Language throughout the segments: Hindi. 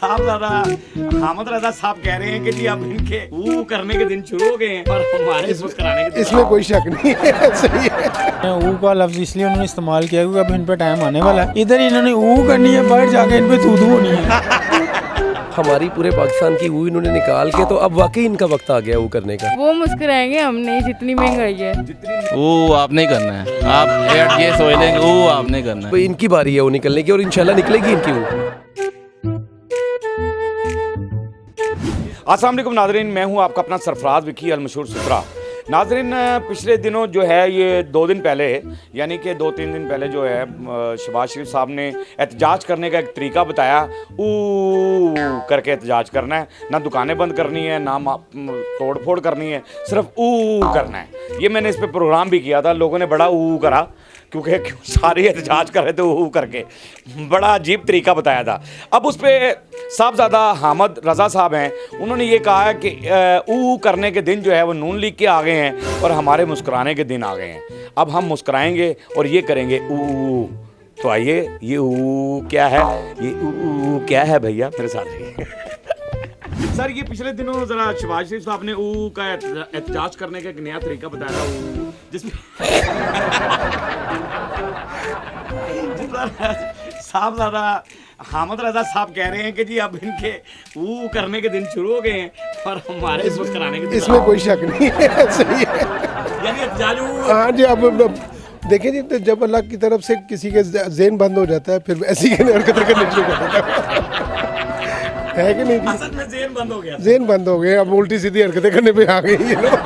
साहबजादा हामिद रजा साहब कह रहे हैं कि जी अब इनके वो करने के दिन शुरू हो गए हैं और हमारे मुस्कुराने के दिन। इसमें कोई शक नहीं है। सही है। ऊ का लफ्ज इसलिए उन्होंने इस्तेमाल किया क्योंकि अब इन पे टाइम आने वाला है। इधर इन्होंने ऊ करनी है, बाहर जाके इन पे थू थू होनी है। हमारी पूरे पाकिस्तान की वो इन्होंने निकाल के, तो अब वाकई इनका वक्त आ गया वो करने का। वो मुस्कुराएंगे हम नहीं, जितनी महंगाई है। वो आप नहीं करना है, आप ये सोच लेंगे वो आप नहीं करना है। भाई इनकी बारी है वो निकलने की और इंशाल्लाह निकलेगी इनकी वो। अस्सलाम वालेकुम नाज़रीन, मैं हूं आपका अपना सरफराज विकी अल मशहूर सुथरा। नाज़रीन, पिछले दिनों जो है ये 2 दिन पहले यानी कि 2-3 दिन पहले जो है शहबाज शरीफ साहब ने एहतजाज करने का एक तरीका बताया। ऊ करके एहतजाज करना है, ना दुकानें बंद करनी है, ना तोड़ फोड़ करनी है, सिर्फ ऊ करना है। ये मैंने इस पर प्रोग्राम भी किया था, लोगों ने बड़ा ऊ करा क्योंकि सारे एहतजाज कर रहे थे ऊ करके। बड़ा अजीब तरीका बताया था। अब उस पर साहबजादा हामिद रजा साहब हैं, उन्होंने ये कहा है कि ऊ करने के दिन जो है वो नून लीग के आ गए हैं और हमारे मुस्कुराने के दिन आ गए हैं। अब हम मुस्कुराएंगे और ये करेंगे ऊ। तो आइए, ये ऊ क्या है, ये ऊ क्या है भैया मेरे साथ। सर, ये पिछले दिनों जरा शहबाज शरीफ साहब ने ऊ का एहतजाज करने का एक नया तरीका बताया था, जिसमें साहबजादा हामिद रजा साहब कह रहे हैं कि जी अब इनके वो करने के दिन शुरू हो गए हैं और हमारे मुस्कुराने के दिन। इसमें कोई शक नहीं है। सही है। यानी एहतजाज हाँ जी। अब देखिए जी, तो जब अल्लाह की तरफ से किसी के ज़हन बंद हो जाता है फिर ऐसी हरकतें करने शुरू कर देता है कि नहीं जी? असल में ज़हन बंद हो गया, ज़हन बंद हो गए, अब उल्टी सीधी हरकतें करने पे आ गई ये लोग।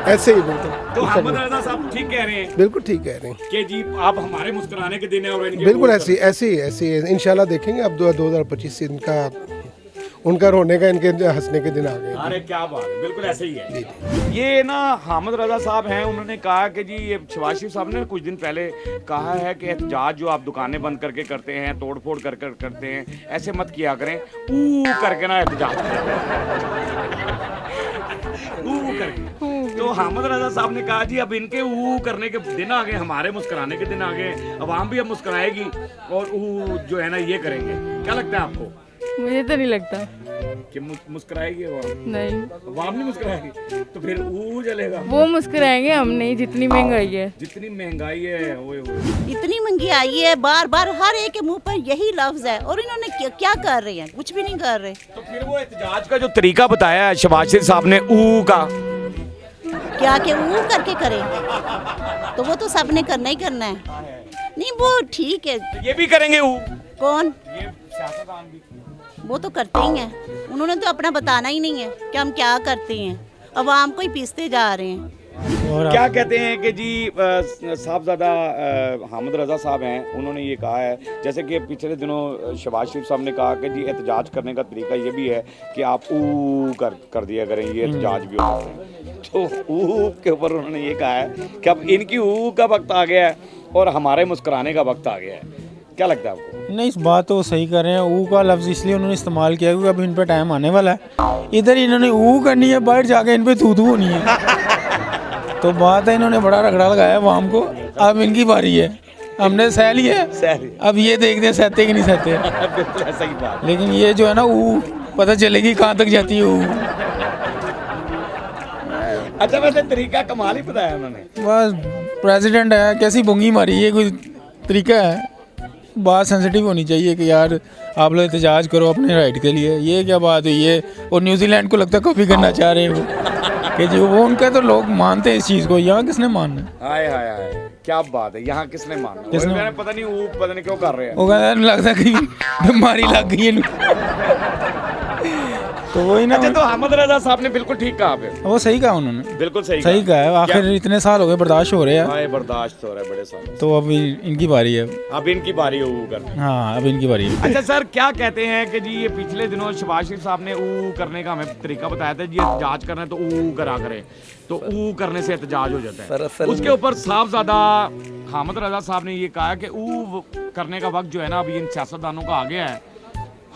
ऐसे ही बिल्कुल। तो हामिद रजा साहब ठीक कह रहे हैं बिल्कुल ठीक कह रहे हैं कि जी अब हमारे मुस्कुराने के दिन है और इनके बिल्कुल ऐसे ही इंशाल्लाह देखेंगे। अब 2025 से इनका उनका रोने का, इनके हंसने के दिन आ गए। अरे क्या बात है, बिल्कुल ऐसे ही है। ये ना हामिद रजा साहब हैं, उन्होंने कहा कि जी ये शहबाज शरीफ साहब ने कुछ दिन पहले कहा है कि एहतजाज जो आप दुकानें बंद करके करते हैं, तोड़ फोड़ कर करते हैं, ऐसे मत किया करें, ऊ करके ना एहतजाज करें। ऊ करके। तो हामिद रजा साहब ने कहा जी अब इनके ऊ करने के दिन आ गए, हमारे मुस्कुराने के दिन आ गए, अवाम भी अब मुस्कुराएगी और ऊ जो है ना ये करेंगे। क्या लगता है आपको? मुझे तो नहीं लगता कि मुस्कुराएगी अवाम? नहीं, अवाम नहीं मुस्कुराएगी तो फिर ऊ चलेगा। वो मुस्कुराएंगे हम नहीं, जितनी महंगाई है। जितनी महंगाई है ओए ओए। इतनी महंगाई है, बार बार हर एक के मुंह पर यही लफ्ज है और इन्होंने क्या कर रहे हैं? कुछ भी नहीं कर रहे। तो फिर वो एहतजाज का जो तरीका बताया है शहबाज शरीफ साहब ने ऊ का, क्या के वो करके करें, तो वो तो सबने करना ही करना है। नहीं वो ठीक है। ये भी करेंगे ऊ? कौन? ये सियासतदान भी। वो तो करते ही हैं। उन्होंने तो अपना बताना ही नहीं है कि हम क्या करते हैं, अवाम को ही पीसते जा रहे हैं। और क्या कहते हैं कि जी साहबजादा हामिद रजा साहब हैं, उन्होंने ये कहा है जैसे कि पिछले दिनों शहबाज शरीफ साहब ने कहा कि जी एहतजाज करने का तरीका ये भी है कि आप ऊ कर दिया करें, ये एहतजाज भी हो सकते हैं। तो ऊ के ऊपर उन्होंने ये कहा है कि अब इनकी ऊ का वक्त आ गया है और हमारे मुस्कुराने का वक्त आ गया है। क्या लगता है आपको? नहीं, इस बात तो सही कर रहे हैं। ऊ का लफ्ज इसलिए उन्होंने इस्तेमाल किया क्योंकि अब इन पे टाइम आने वाला है। इधर इन्होंने ऊ करनी है, बाहर जाके इन पे थू थू होनी है। तो बात है, इन्होंने बड़ा रगड़ा लगाया वाम को। अब इनकी बारी है, हमने सह लिया है, अब ये देखते हैं सहते कि नहीं सहते। बिल्कुल ऐसा ही बात। लेकिन ये जो है ना ऊ, पता चलेगी कहाँ तक जाती है ऊ। अच्छा, वैसे तरीका कमाल ही बताया उन्होंने। बस प्रेसिडेंट है, कैसी बुंगी मारी, ये कोई तरीका है? बात सेंसिटिव होनी चाहिए कि यार आप लोग एहतजाज करो अपने राइट के लिए। ये क्या बात हुई है? और न्यूजीलैंड को लगता है कॉपी करना चाह रहे हो कि जो वो उनका तो लोग मानते हैं इस चीज़ को। यहाँ किसने मानना है? हाय हाय हाय, क्या बात है, यहाँ किसने मानना? किसने? मैंने पता नहीं वो पता नहीं क्यों कर रहे हैं। वो कहता है लगता है कि बीमारी लग गई है। तो वही ना। अच्छा, तो हामिद रजा साहब ने बिल्कुल ठीक कहा फिर। वो सही कहा उन्होंने, बिल्कुल सही कहा है। आखिर इतने साल हो गए, बर्दाश्त हो रहे हैं, हाय बर्दाश्त हो रहा है बड़े साल। तो अब इनकी बारी है। अब इनकी बारी है ऊ करने। हाँ, अब इनकी बारी है। अच्छा सर, क्या कहते हैं कि जी ये पिछले दिनों शहबाज शरीफ साहब ने ऊ करने का हमें तरीका बताया था जी, एहतजाज करना है तो ऊ करा करें, तो ऊ करने से एहतजाज हो जाता है। दरअसल उसके ऊपर साहबजादा हामिद रजा साहब ने ये कहा कि ऊ करने का वक्त जो है ना अभी इन सियासतदानों का आ गया है,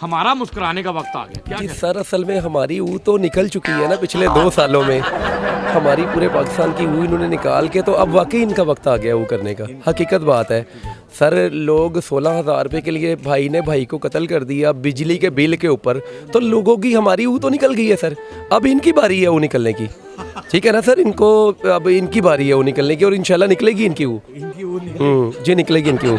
हमारा मुस्कुराने का वक्त आ गया। क्या जी कहते सर, असल में हमारी वो तो निकल चुकी है ना पिछले 2 सालों में। हमारी पूरे पाकिस्तान की वो इन्होंने निकाल के, तो अब वाकई इनका वक्त आ गया वो करने का। हकीकत बात है। सर लोग 16,000 रुपये के लिए भाई ने भाई को कत्ल कर दिया बिजली के बिल के ऊपर, तो लोगों की हमारी ऊँ तो निकल गई है सर। अब इनकी बारी है वो निकलने की, ठीक है ना सर। इनको अब इनकी बारी है वो निकलने की और इंशाल्लाह निकलेगी इनकी ऊँ, जी निकलेगी इनकी ऊँ।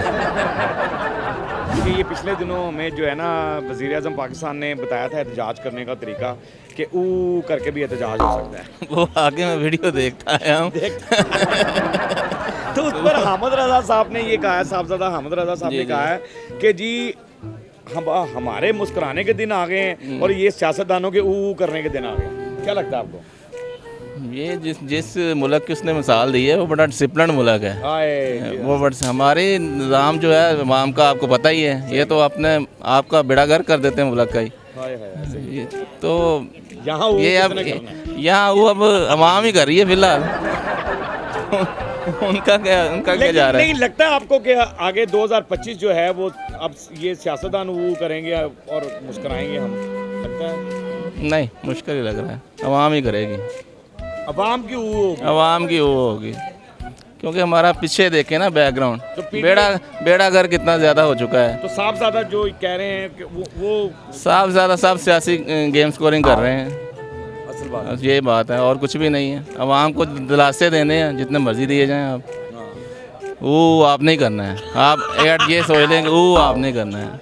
कि ये पिछले दिनों में जो है ना वज़ीर आज़म पाकिस्तान ने बताया था एहतजाज करने का तरीका कि ऊ करके भी एहतजाज हो सकता है। वो आगे मैं वीडियो देखता आया हूँ। तो उस पर हामिद रज़ा साहब ने ये कहा है, साहबजादा हामिद रज़ा साहब ने कहा है कि जी हमारे मुस्कुराने के दिन आ गए हैं और ये सियासतदानों के ऊ करने के दिन आ गए हैं। क्या लगता है आपको? ये जिस मुल्क की उसने मिसाल दी है वो बड़ा डिसिप्लिन मुल्क है। वो बड़ा हमारे निज़ाम जो है इमाम का आपको पता ही है, ये तो अपने आपका बेड़ागर कर देते हैं मुल्क का ही। तो ये अब यहाँ वो अब अवाम ही कर रही है फिलहाल। उनका क्या जा रहा है? नहीं लगता है आपको कि आगे 2025 जो है वो अब ये सियासतदान वो करेंगे और मुस्कुराएंगे हम? लगता है नहीं, मुश्किल ही लग रहा है। अवाम ही करेगी, अवाम की अवाम की वो होगी, क्योंकि हमारा पीछे देखें ना बैकग्राउंड, तो बेड़ा घर कितना ज़्यादा हो चुका है। तो साहबजादा जो कह रहे हैं कि वो साहबजादा सब सियासी गेम स्कोरिंग कर रहे हैं, असल बात ये बात है और कुछ भी नहीं है। अवाम को दिलासे देने हैं, जितने मर्जी दिए जाएं आप, वो आप नहीं करना है। आप ये सोच लेंगे वो आप नहीं करना है,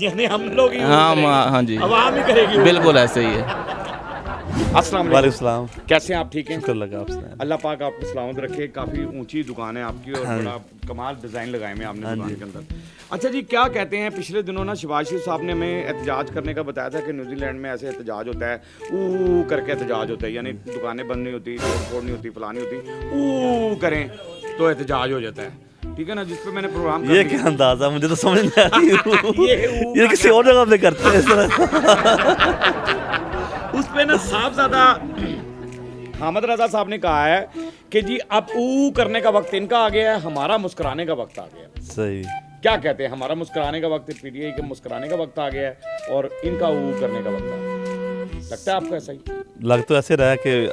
यानी हम लोग ही हाँ जी, अवाम ही करेगी। बिल्कुल ऐसे ही है। अस्सलाम वालेकुम, कैसे हैं आप? ठीक हैं, शुक्र लगा आपसे। अल्लाह पाक आपको सलामत रखे। काफ़ी ऊंची दुकान है आपकी और बड़ा कमाल डिज़ाइन लगाए हुए हैं आपने दुकान के अंदर। अच्छा जी, क्या कहते हैं, पिछले दिनों ना शहबाज शरीफ साहब ने हमें एहतजाज करने का बताया था कि न्यूजीलैंड में ऐसे एहतजाज होता है, ऊ करके एहतजाज होता है, यानी दुकानें बंद नहीं होती, तोड़ फोड़ नहीं होती, फलानी होती, ऊ करें तो एहतजाज हो जाता है। ठीक है ना, जिस पे मैंने प्रोग्राम ये क्या अंदाजा, मुझे तो समझ नहीं आ रही। ये किसी और जगह पे करते हैं इस तरह। उस पे ना साहबजादा हामिद रज़ा साहब ने कहा है कि जी अब ऊ करने का वक्त इनका आ गया है, हमारा मुस्कुराने का वक्त आ गया है। सही। क्या कहते हैं, हमारा मुस्कुराने का वक्त, पीटीआई के मुस्कुराने का वक्त आ गया है और इनका ऊ करने का वक्त आ गया है। लगता है आपको ऐसा ही? लग तो ऐसे रहा है कि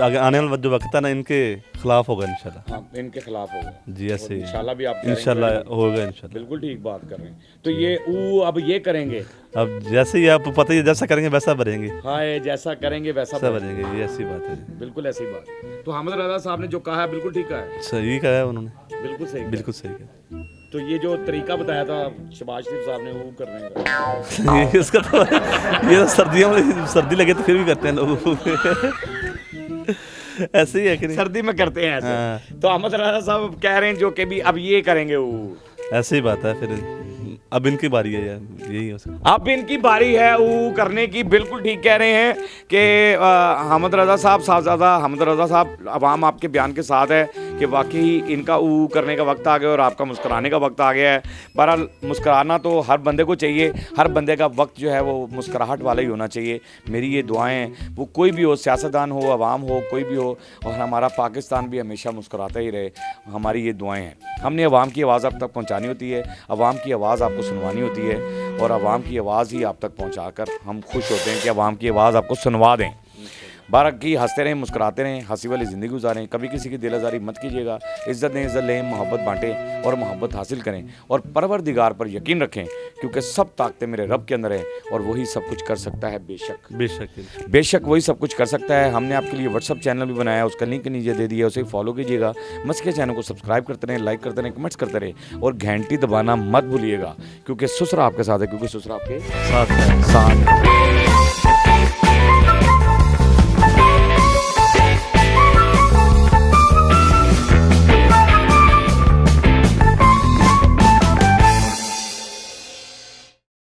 आगे आने वाला जो वक्त है ना इनके खिलाफ होगा इंशाल्लाह। हाँ, इनके खिलाफ होगा जी, ऐसे ही इंशाल्लाह भी आप इंशाल्लाह होगा इंशाल्लाह। बिल्कुल ठीक बात कर रहे हैं। तो ये ऊ अब ये करेंगे, अब जैसे ही आप पता ही जैसा करेंगे वैसा भरेंगे। हाँ, ये जैसा करेंगे वैसा भरेंगे, ये ऐसी बात है। बिल्कुल ऐसी बात। तो हामिद रज़ा साहब ने जो कहा है बिल्कुल ठीक है, सही कहा है उन्होंने, बिल्कुल सही, बिल्कुल सही कहा। तो ये जो तरीका बताया था शहबाज शरीफ साहब ने वो करने का इसका तो ये तो सर्दियों में सर्दी लगे तो फिर भी करते हैं लोग। ऐसे ही है कि नहीं? सर्दी में करते हैं ऐसे। हाँ। तो अहमद रज़ा साहब कह रहे हैं जो कि भी अब ये करेंगे वो, ऐसे ही बात है। फिर अब इनकी बारी है यार, यही हो सकता। अब इनकी बारी है वो करने की। बिल्कुल ठीक कह रहे हैं कि हामिद रज़ा साहब, साहबजादा हामिद रज़ा साहब, अवाम आपके बयान के साथ है कि वाकई इनका ऊ करने का वक्त आ गया और आपका मुस्कुराने का वक्त आ गया है। बहरहाल मुस्कुराना तो हर बंदे को चाहिए, हर बंदे का वक्त जो है वो मुस्कुराहट वाला ही होना चाहिए। मेरी ये दुआएं हैं, वो कोई भी हो, सियासतदान हो, अवाम हो, कोई भी हो, और हमारा पाकिस्तान भी हमेशा मुस्कुराता ही रहे, हमारी ये दुआएं हैं। हमने अवाम की आवाज़ आप तक पहुँचानी होती है, अवाम की आवाज़ आपको सुनवानी होती है और अवाम की आवाज़ ही आप तक पहुँचाकर हम खुश होते हैं कि अवाम की आवाज़ आपको सुनवा दें। बारकी हंसते रहें, मुस्कुराते रहें, हंसी वाली ज़िंदगी गुजारें, कभी किसी की दिल आज़ारी मत कीजिएगा, इज़्ज़त दें, इज़्ज़त लें, मोहब्बत बांटें और मोहब्बत हासिल करें और परवरदिगार पर यकीन रखें, क्योंकि सब ताकतें मेरे रब के अंदर हैं और वही सब कुछ कर सकता है। बेशक बेशक बेशक वही सब कुछ कर सकता है। हमने आपके लिए व्हाट्सअप चैनल भी बनाया, उसका लिंक नीचे दे दिया, उसे फॉलो कीजिएगा। मस्के चैनल को सब्सक्राइब करते रहें, लाइक करते रहें, कमेंट्स करते रहें और घंटी दबाना मत भूलिएगा, क्योंकि सुसरा आपके साथ है, क्योंकि सुसरा आपके साथ।